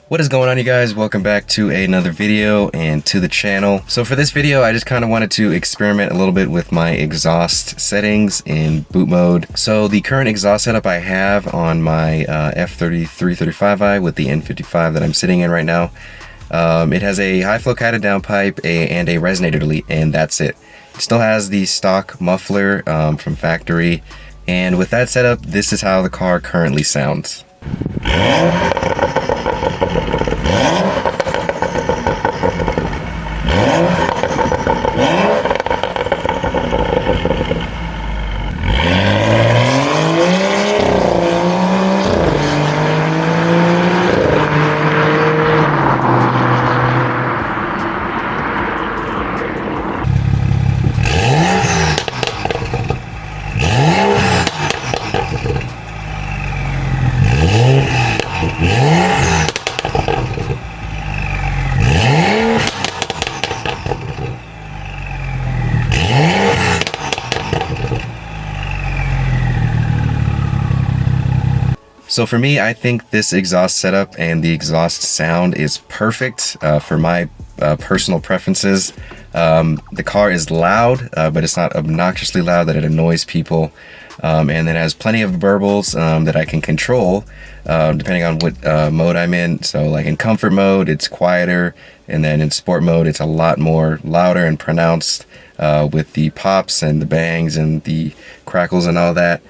What is going on, you guys? Welcome back to another video and to the channel. So for this video, I just kind of wanted to experiment a little bit with my exhaust settings in boot mode. So the current exhaust setup I have on my F30 335i with the N55 that I'm sitting in right now, it has a high flow kited downpipe and a resonator delete, and that's it. It still has the stock muffler from factory, and with that setup, this is how the car currently sounds. So for me, I think this exhaust setup and the exhaust sound is perfect for my personal preferences. The car is loud, but it's not obnoxiously loud that it annoys people. And then it has plenty of burbles that I can control depending on what mode I'm in. So like in comfort mode, it's quieter. And then in sport mode, it's a lot more louder and pronounced with the pops and the bangs and the crackles and all that.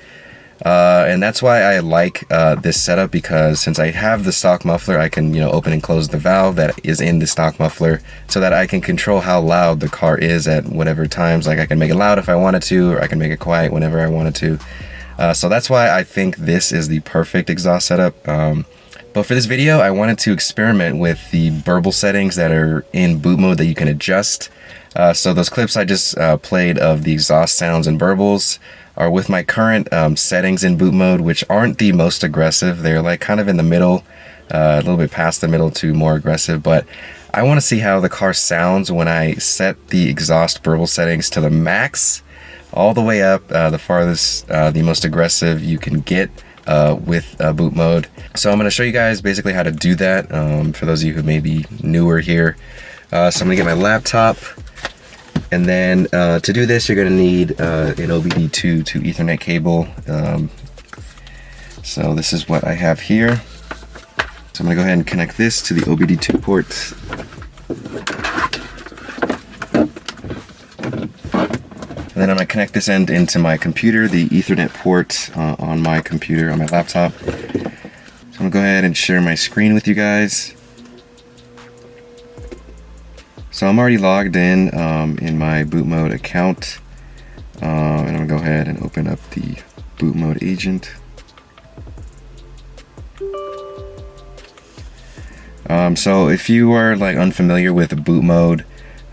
And that's why I like this setup, because since I have the stock muffler, I can, open and close the valve that is in the stock muffler so that I can control how loud the car is at whatever times. Like I can make it loud if I wanted to, or I can make it quiet whenever I wanted to. So that's why I think this is the perfect exhaust setup. But for this video, I wanted to experiment with the burble settings that are in boot mode that you can adjust. So those clips I just played of the exhaust sounds and burbles are with my current settings in boot mode, which aren't the most aggressive. They're like kind of in the middle, a little bit past the middle to more aggressive, but I want to see how the car sounds when I set the exhaust burble settings to the max, all the way up, the farthest, the most aggressive you can get with boot mode. So I'm going to show you guys basically how to do that for those of you who may be newer here. So I'm going to get my laptop. And then to do this, you're going to need an OBD2 to Ethernet cable. So this is what I have here. So I'm going to go ahead and connect this to the OBD2 port. And then I'm going to connect this end into my computer, the Ethernet port on my computer, on my laptop. So I'm going to go ahead and share my screen with you guys. So I'm already logged in my boot mode account, and I'm gonna go ahead and open up the boot mode agent. So if you are like unfamiliar with boot mode,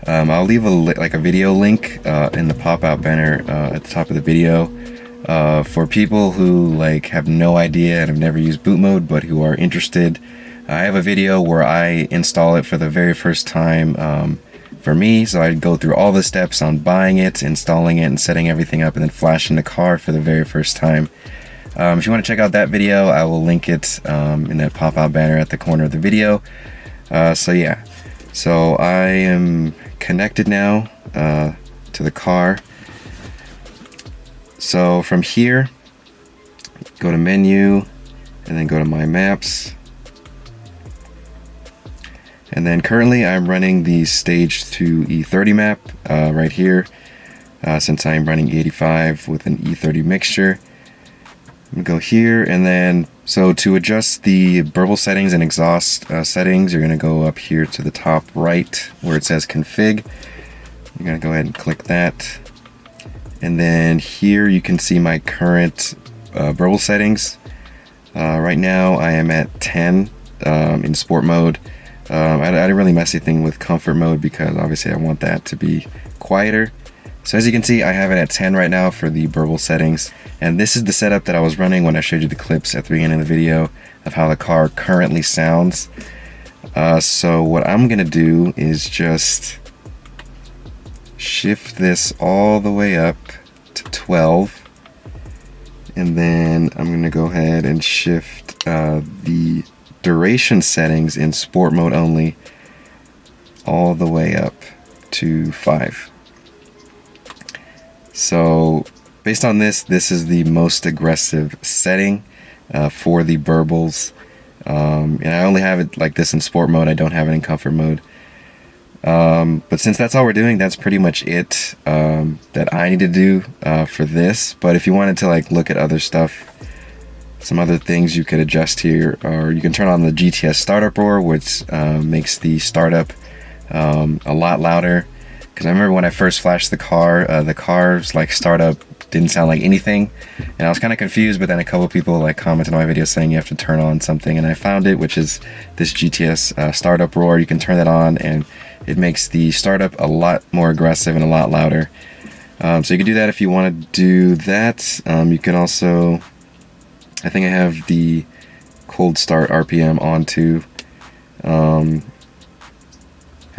I'll leave a video link in the pop-out banner at the top of the video for people who like have no idea and have never used boot mode but who are interested. I have a video where I install it for the very first time for me, so I'd go through all the steps on buying it, installing it, and setting everything up, and then flashing the car for the very first time. If you want to check out that video, I will link it in that pop-out banner at the corner of the video. So yeah, so I am connected now to the car. So from here, go to menu, and then go to my maps. And then currently I'm running the stage 2 E30 map right here, since I'm running 85 with an E30 mixture. I'm gonna go here, and then so to adjust the burble settings and exhaust settings, you're gonna go up here to the top right where it says config. You're gonna go ahead and click that, and then here you can see my current burble settings. Right now I am at 10 in sport mode. I didn't really mess anything with comfort mode because obviously I want that to be quieter. So as you can see, I have it at 10 right now for the burble settings. And this is the setup that I was running when I showed you the clips at the beginning of the video of how the car currently sounds. So what I'm going to do is just shift this all the way up to 12. And then I'm going to go ahead and shift the duration settings in sport mode only all the way up to 5. So based on this is the most aggressive setting for the burbles. And I only have it like this in sport mode. I don't have it in comfort mode. But since that's all we're doing, that's pretty much it that I need to do for this. But if you wanted to like look at other stuff, some other things you could adjust here, or you can turn on the Gts Startup Roar, which makes the startup a lot louder. Because I remember when I first flashed the car's like startup didn't sound like anything, and I was kind of confused. But then a couple people like commented on my video saying you have to turn on something, and I found it, which is this Gts Startup Roar. You can turn that on, and it makes the startup a lot more aggressive and a lot louder. So you can do that if you want to do that. You can also, I think I have the cold start RPM on too. And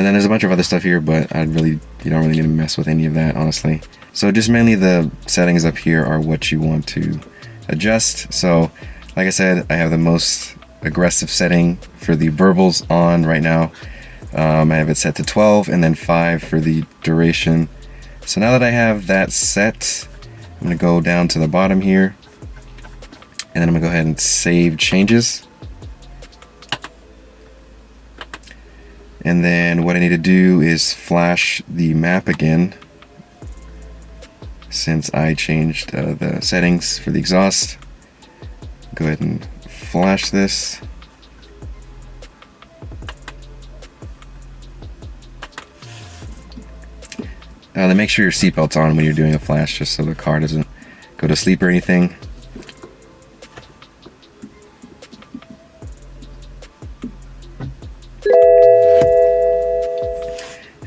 then there's a bunch of other stuff here, but you don't really need to mess with any of that, honestly. So just mainly the settings up here are what you want to adjust. So like I said, I have the most aggressive setting for the burbles on right now. I have it set to 12 and then 5 for the duration. So now that I have that set, I'm going to go down to the bottom here, and then I'm going to go ahead and save changes. And then what I need to do is flash the map again, since I changed the settings for the exhaust. Go ahead and flash this. Then make sure your seatbelt's on when you're doing a flash, just so the car doesn't go to sleep or anything.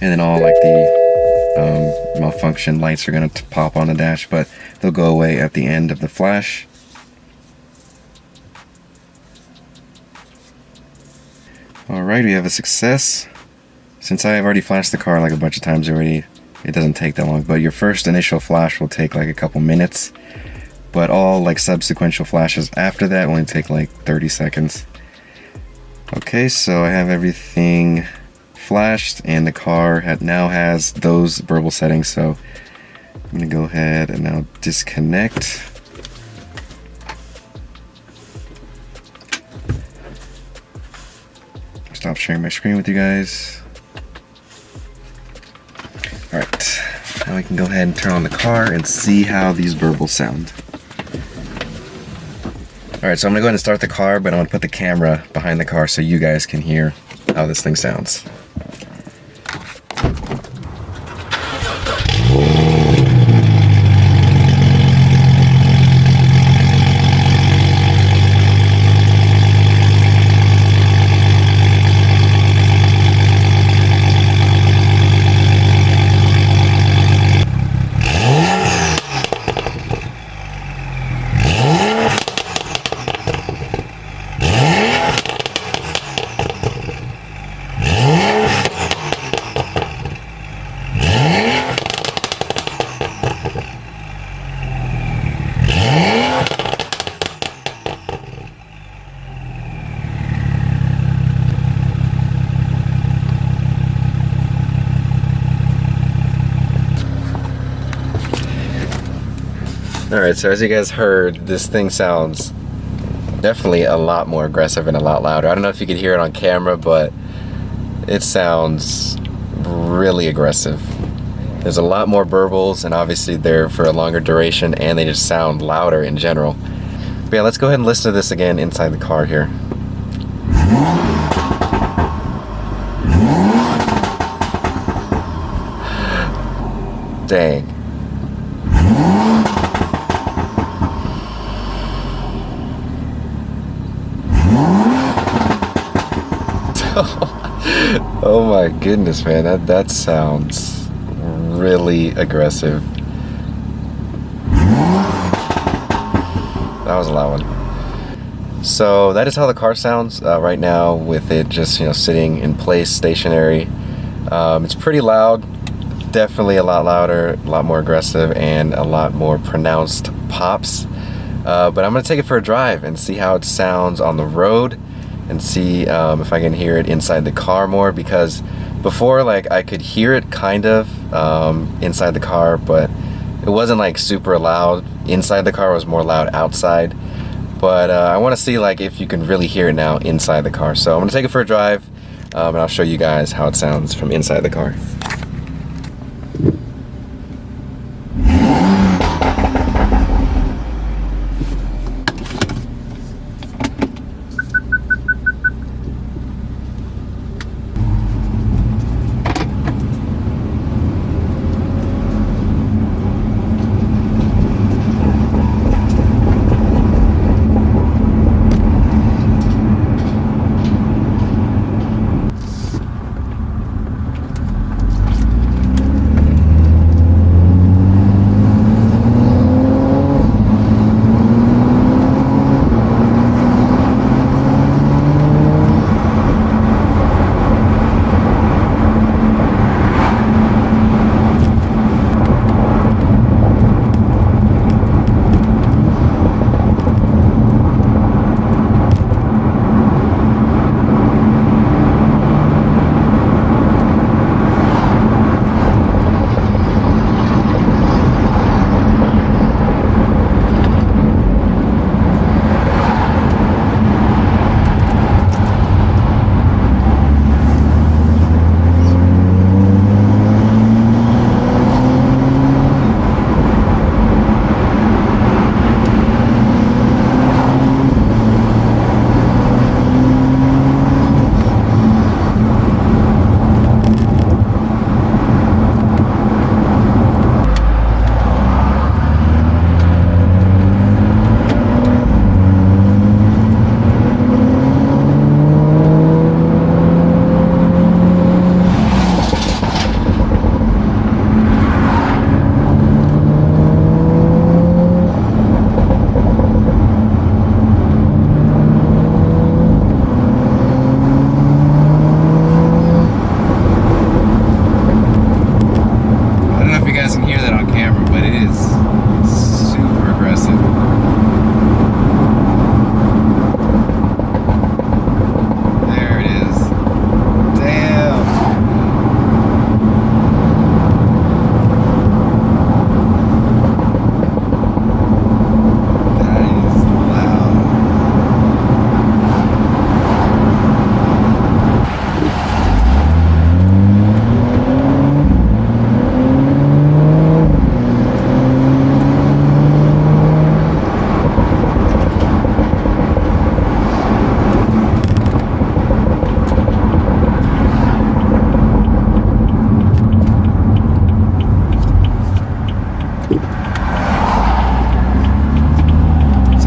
And then all like the malfunction lights are going to pop on the dash, but they'll go away at the end of the flash. Alright, we have a success. Since I have already flashed the car like a bunch of times already, it doesn't take that long, but your first initial flash will take like a couple minutes, but all like subsequential flashes after that only take like 30 seconds. Okay, so I have everything flashed, and the car now has those burble settings, so I'm going to go ahead and now disconnect. Stop sharing my screen with you guys. Alright, now we can go ahead and turn on the car and see how these burbles sound. Alright, so I'm going to go ahead and start the car, but I'm going to put the camera behind the car so you guys can hear how this thing sounds. Alright, so as you guys heard, this thing sounds definitely a lot more aggressive and a lot louder. I don't know if you could hear it on camera, but it sounds really aggressive. There's a lot more burbles, and obviously they're for a longer duration, and they just sound louder in general. But yeah, let's go ahead and listen to this again inside the car here. Dang. Oh my goodness, man, that sounds really aggressive. That was a loud one. So that is how the car sounds right now, with it just sitting in place, stationary. It's pretty loud, definitely a lot louder, a lot more aggressive, and a lot more pronounced pops. But I'm gonna take it for a drive and see how it sounds on the road. and see if I can hear it inside the car more, because before, like, I could hear it kind of inside the car, but it wasn't like super loud inside the car. It was more loud outside. But I want to see like if you can really hear it now inside the car. So I'm gonna take it for a drive, and I'll show you guys how it sounds from inside the car.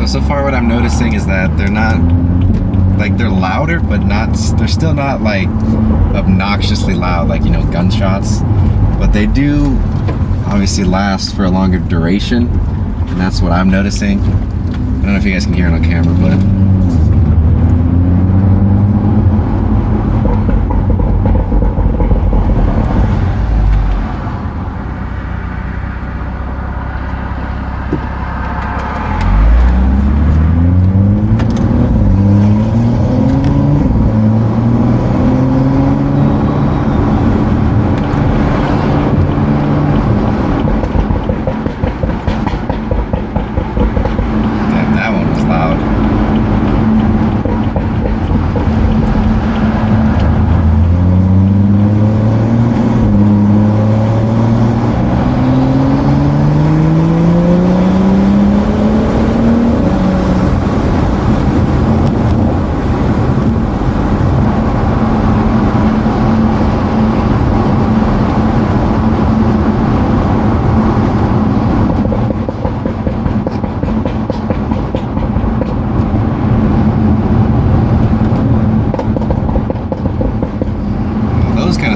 So far what I'm noticing is that they're not, like, they're louder, but they're still not like obnoxiously loud, like, you know, gunshots. But they do obviously last for a longer duration, and that's what I'm noticing. I don't know if you guys can hear it on camera, but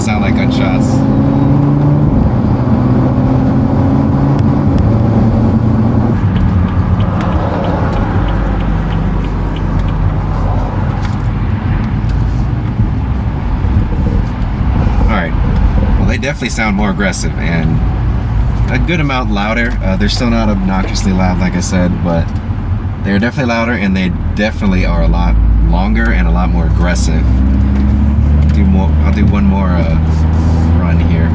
sound like gunshots. Alright, well, they definitely sound more aggressive and a good amount louder. They're still not obnoxiously loud, like I said, but they're definitely louder, and they definitely are a lot longer and a lot more aggressive. I'll do one more run here.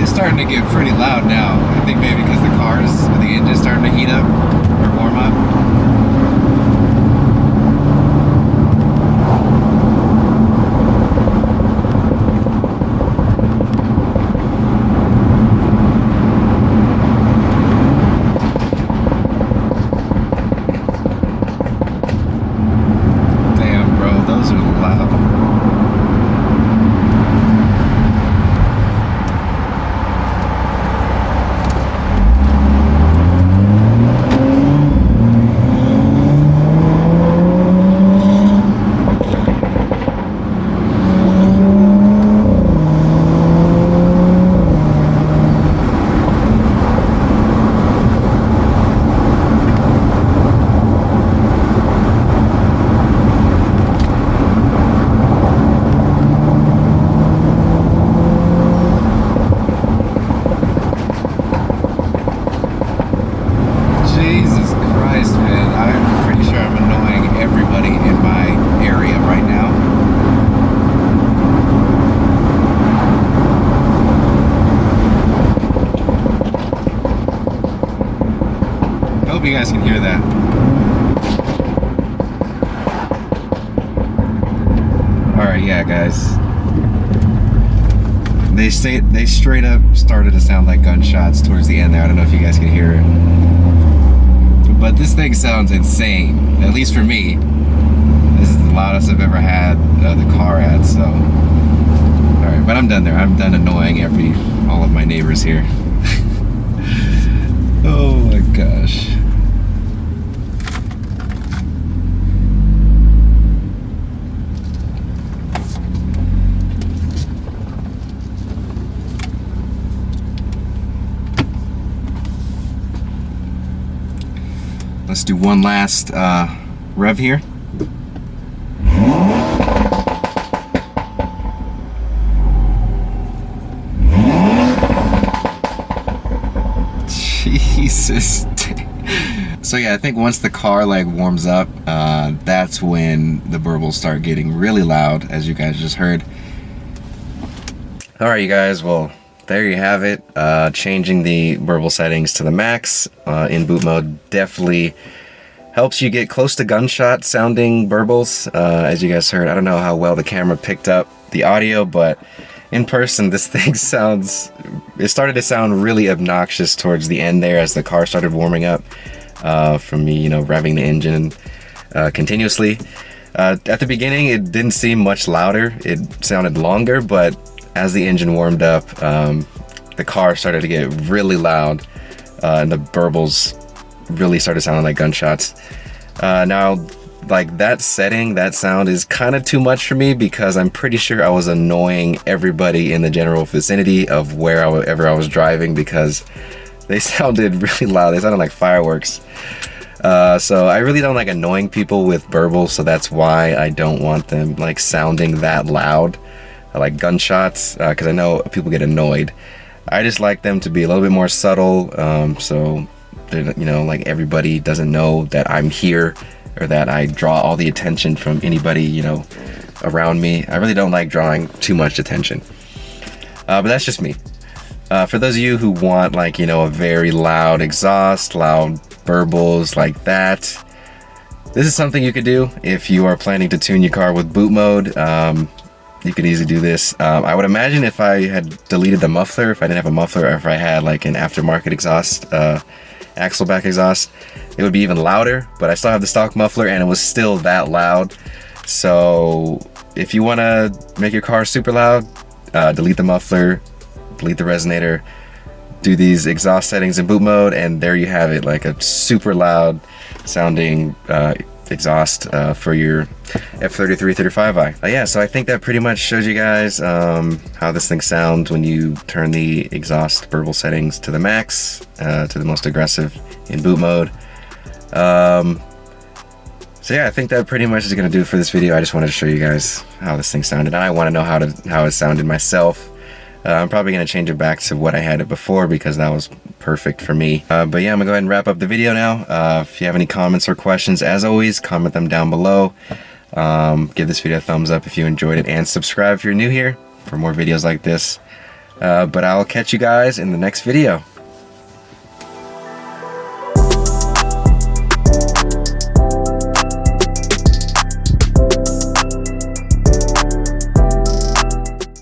Starting to get pretty loud now. I think maybe because the engine's starting to heat up or warm up. Damn, bro, those are loud. Jesus Christ, man. I'm pretty sure I'm annoying everybody in my area right now. I hope you guys can hear that. Alright, yeah, guys. They straight up started to sound like gunshots towards the end there. I don't know if you guys can hear it. But this thing sounds insane, at least for me. This is the loudest I've ever had the car at, so. Alright, but I'm done there. I'm done annoying all of my neighbors here. Oh my gosh. Let's do one last rev here. Jesus. So yeah, I think once the car like warms up, that's when the burbles start getting really loud, as you guys just heard. All right, you guys, well, there you have it. Changing the burble settings to the max in boot mode definitely helps you get close to gunshot sounding burbles. As you guys heard, I don't know how well the camera picked up the audio, but in person this thing started to sound really obnoxious towards the end there as the car started warming up from me, you know, revving the engine continuously. At the beginning it didn't seem much louder, it sounded longer, but as the engine warmed up, the car started to get really loud, and the burbles really started sounding like gunshots. Now, like that setting, that sound is kind of too much for me because I'm pretty sure I was annoying everybody in the general vicinity of wherever I was driving because they sounded really loud. They sounded like fireworks. So I really don't like annoying people with burbles, so that's why I don't want them like sounding that loud. I like gunshots because I know people get annoyed. I just like them to be a little bit more subtle, so you know, like everybody doesn't know that I'm here or that I draw all the attention from anybody, you know, around me. I really don't like drawing too much attention, but that's just me. For those of you who want like, you know, a very loud exhaust, loud burbles like that, this is something you could do if you are planning to tune your car with boot mode. You could easily do this. I would imagine if I had deleted the muffler, if I didn't have a muffler, or if I had like an aftermarket exhaust, axle back exhaust, it would be even louder, but I still have the stock muffler and it was still that loud. So if you want to make your car super loud, delete the muffler, delete the resonator, do these exhaust settings in boot mode, and there you have it, like a super loud sounding exhaust for your F30 335i. Yeah, so I think that pretty much shows you guys how this thing sounds when you turn the exhaust burble settings to the max, to the most aggressive in boot mode. So yeah, I think that pretty much is gonna do it for this video. I just wanted to show you guys how this thing sounded. I want to know how it sounded myself. I'm probably gonna change it back to what I had it before because that was perfect for me. But yeah, I'm gonna go ahead and wrap up the video now. If you have any comments or questions, as always, comment them down below. Give this video a thumbs up if you enjoyed it, and subscribe if you're new here for more videos like this. But I'll catch you guys in the next video.